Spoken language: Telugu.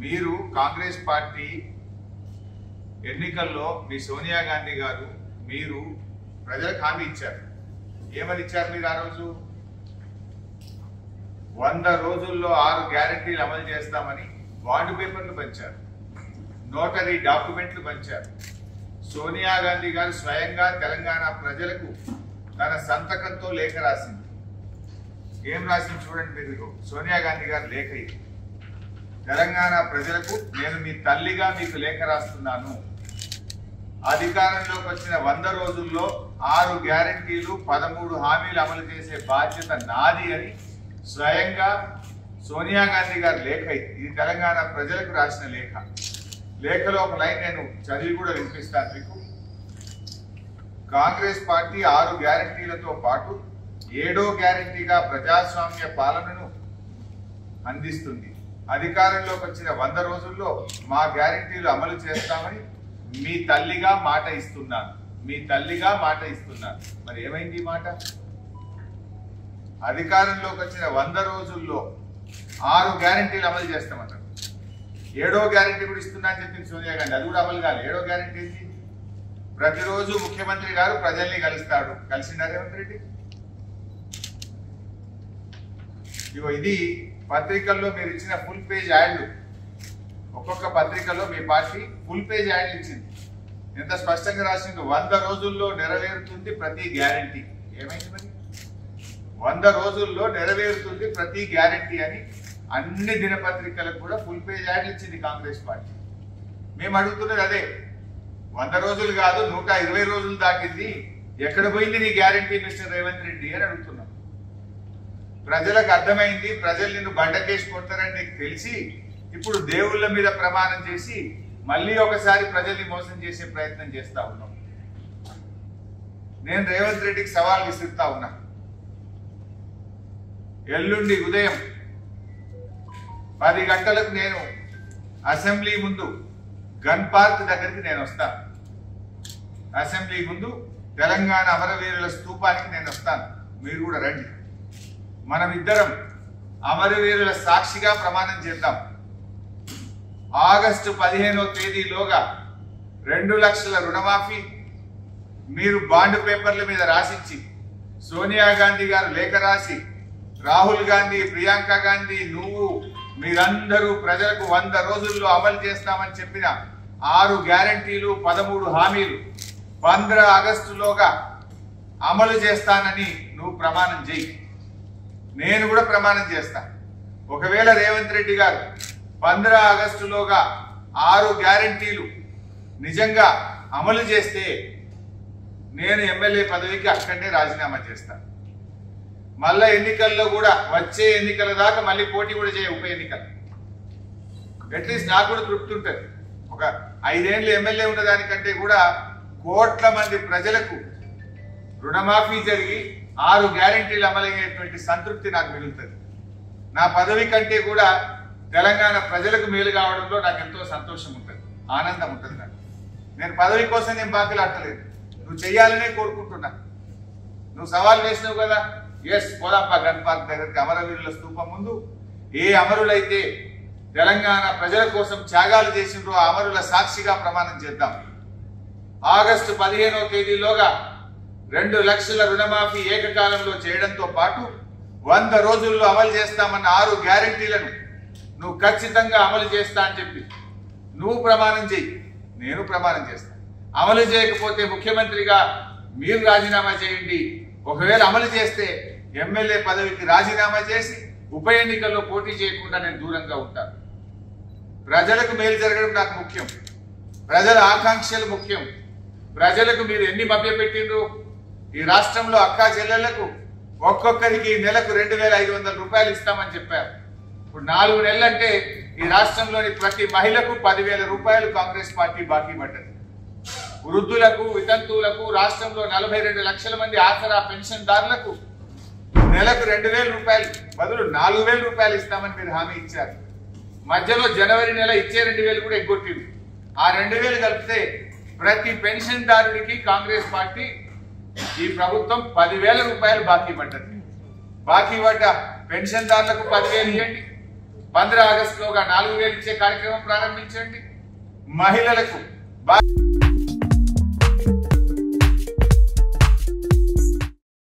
మీరు కాంగ్రెస్ పార్టీ ఎన్నికల్లో మీ సోనియా గాంధీ గారు మీరు ప్రజలకు హామీ ఇచ్చారు. ఏమని ఇచ్చారు మీరు ఆ రోజు? 100 రోజుల్లో 6 గ్యారెంటీలు అమలు చేస్తామని బాండ్ పేపర్లు పంచారు, నోటరీ డాక్యుమెంట్లు పంచారు. సోనియా గాంధీ గారు స్వయంగా తెలంగాణ ప్రజలకు తన సంతకంతో లేఖ రాసింది. ఏం రాసింది చూడండి మీరు. సోనియా గాంధీ గారు లేఖ ఇది. తెలంగాణ ప్రజలకు నేను మీ తల్లిగా మీకు లేఖ రాస్తున్నాను. అధికారంలోకి వచ్చిన 100 రోజుల్లో 6 గ్యారెంటీలు 13 హామీలు అమలు చేసే బాధ్యత నాది అని స్వయంగా సోనియా గాంధీ గారి లేఖ ఇది తెలంగాణ ప్రజలకు రాసిన లేఖ. లేఖలో ఒక లైన్ నేను చదివి కూడా వినిపిస్తాను మీకు. కాంగ్రెస్ పార్టీ 6 గ్యారెంటీలతో పాటు 7వ గ్యారెంటీగా ప్రజాస్వామ్య పాలనను అందిస్తుంది. అధికారంలోకి వచ్చిన 100 రోజుల్లో మా గ్యారెంటీలు అమలు చేస్తామని మీ తల్లిగా మాట ఇస్తున్నాను. మీ తల్లిగా మాట ఇస్తున్నాను. మరి ఏమైంది ఈ మాట? అధికారంలోకి వచ్చిన 100 రోజుల్లో 6 గ్యారెంటీలు అమలు చేస్తామన్నారు. 7వ గ్యారెంటీ కూడా ఇస్తున్నా అని చెప్పింది సోనియా గాంధీ. అది కూడా అమలు కాదు. 7వ గ్యారెంటీ ఏంటి? ప్రతిరోజు ముఖ్యమంత్రి గారు ప్రజల్ని కలుస్తాడు. కలిసిండా రేవంత్ రెడ్డి? ఇగో ఇది పత్రికల్లో మీరు ఇచ్చిన ఫుల్ పేజ్ యాడ్లు. ఒక్కొక్క పత్రికలో మీ పార్టీ ఫుల్ పేజ్ యాడ్లు ఇచ్చింది. ఎంత స్పష్టంగా రాసింది? 100 రోజుల్లో నెరవేరుతుంది ప్రతి గ్యారెంటీ. ఏమైంది మరి? 100 రోజుల్లో నెరవేరుతుంది ప్రతి గ్యారెంటీ అని అన్ని దినపత్రికలకు కూడా ఫుల్ పేజ్ యాడ్లు ఇచ్చింది కాంగ్రెస్ పార్టీ. మేము అడుగుతున్నది అదే. 100 రోజులు కాదు, 120 రోజులు దాటింది. ఎక్కడ పోయింది నీ గ్యారెంటీ మిస్టర్ రేవంత్ రెడ్డి అని అడుగుతున్నాం. ప్రజలకు అర్థమైంది. ప్రజలు నిన్ను బండకేసి కొడతారని నీకు తెలిసి ఇప్పుడు దేవుళ్ళ మీద ప్రమాణం చేసి మళ్ళీ ఒకసారి ప్రజల్ని మోసం చేసే ప్రయత్నం చేస్తా ఉన్నాం. నేను రేవంత్ రెడ్డికి సవాల్ విసురుతా ఉన్నా. ఎల్లుండి ఉదయం 10 గంటలకు నేను అసెంబ్లీ ముందు గన్ పార్క్ దగ్గరికి నేను వస్తాను. అసెంబ్లీ ముందు తెలంగాణ అమరవీరుల స్తూపానికి నేను వస్తాను. మీరు కూడా రండి. మనం ఇద్దరం అమరవీరుల సాక్షిగా ప్రమాణం చేద్దాం. ఆగస్టు 15వ తేదీలోగా 2 లక్షల రుణమాఫీ మీరు బాండ్ పేపర్ల మీద రాసిచ్చి, సోనియా గాంధీ గారు లేఖ రాసి, రాహుల్ గాంధీ, ప్రియాంక గాంధీ, నువ్వు మీరందరూ ప్రజలకు 100 రోజుల్లో అమలు చేస్తామని చెప్పిన 6 గ్యారెంటీలు 13 హామీలు 15 ఆగస్టులోగా అమలు చేస్తానని నువ్వు ప్రమాణం చేయి. నేను కూడా ప్రమాణం చేస్తా. ఒకవేళ రేవంత్ రెడ్డి గారు 15 ఆగస్టులోగా 6 గ్యారెంటీలు నిజంగా అమలు చేస్తే నేను ఎమ్మెల్యే పదవికి అక్కడనే రాజీనామా చేస్తాను. మళ్ళా ఎన్నికల్లో కూడా వచ్చే ఎన్నికల దాకా మళ్ళీ పోటీ కూడా చేయ ఉప ఎన్నికలు. అట్లీస్ట్ నాకు కూడా తృప్తి ఉంటుంది. ఒక 5 ఏళ్ళు ఎమ్మెల్యే ఉన్నదానికంటే కూడా కోట్ల మంది ప్రజలకు రుణమాఫీ జరిగి 6 గ్యారెంటీలు అమలయ్యేటువంటి సంతృప్తి నాకు మిగులుతుంది. నా పదవి కంటే కూడా తెలంగాణ ప్రజలకు మేలు కావడంలో నాకు ఎంతో సంతోషం ఉంటుంది, ఆనందం ఉంటుంది. నాకు నేను పదవి కోసం నేను బాకీలాడతలేదు. నువ్వు చెయ్యాలనే కోరుకుంటున్నా. నువ్వు సవాల్ వేసినావు కదా, ఎస్ పోదాంపా గన్ పార్క్ దగ్గరికి, అమరవీరుల స్తూపం ముందు. ఏ అమరులైతే తెలంగాణ ప్రజల కోసం త్యాగాలు చేసిండ్రో ఆ అమరుల సాక్షిగా ప్రమాణం చేద్దాం. ఆగస్టు 15వ తేదీలోగా 2 లక్షల రుణమాఫీ ఏకకాలంలో చేయడంతో పాటు 100 రోజుల్లో అమలు చేస్తామన్న 6 గ్యారెంటీలను నువ్వు ఖచ్చితంగా అమలు చేస్తా అని చెప్పి నువ్వు ప్రమాణం చేయి, నేను ప్రమాణం చేస్తా. అమలు చేయకపోతే ముఖ్యమంత్రిగా మీరు రాజీనామా చేయండి. ఒకవేళ అమలు చేస్తే ఎమ్మెల్యే పదవికి రాజీనామా చేసి ఉప ఎన్నికల్లో పోటీ చేయకుండా నేను దూరంగా ఉంటాను. ప్రజలకు మేలు జరగడం నాకు ముఖ్యం. ప్రజల ఆకాంక్షలు ముఖ్యం. ప్రజలకు మీరు ఎన్ని మభ్యపెట్టిండ్రు? ఈ రాష్ట్రంలో అక్కా చెల్లెళ్లకు ఒక్కొక్కరికి నెలకు 2,500 రూపాయలు ఇస్తామని చెప్పారు. ఇప్పుడు 4 నెలలంటే ఈ రాష్ట్రంలోని ప్రతి మహిళకు 10,000 రూపాయలు కాంగ్రెస్ పార్టీ బాకీ పడ్డది. వృద్ధులకు, వితంతువులకు, రాష్ట్రంలో 42 లక్షల మంది ఆసరా పెన్షన్దారులకు నెలకు 2,000 రూపాయలు బదులు 4,000 రూపాయలు ఇస్తామని మీరు హామీ ఇచ్చారు. మధ్యలో జనవరి నెల ఇచ్చే 2,000 కూడా ఎగ్గొట్టింది. ఆ 2,000 కలిపితే ప్రతి పెన్షన్దారుడికి కాంగ్రెస్ పార్టీ ఈ ప్రభుత్వం 10,000 రూపాయలు బాకీ పడ్డది. బాకీ పడ్డ పెన్షన్దారులకు 10,000 ఇవ్వండి, 15 ఆగస్టులోగా 4000 ఇచ్చే కార్యక్రమం ప్రారంభించండి. మహిళలకు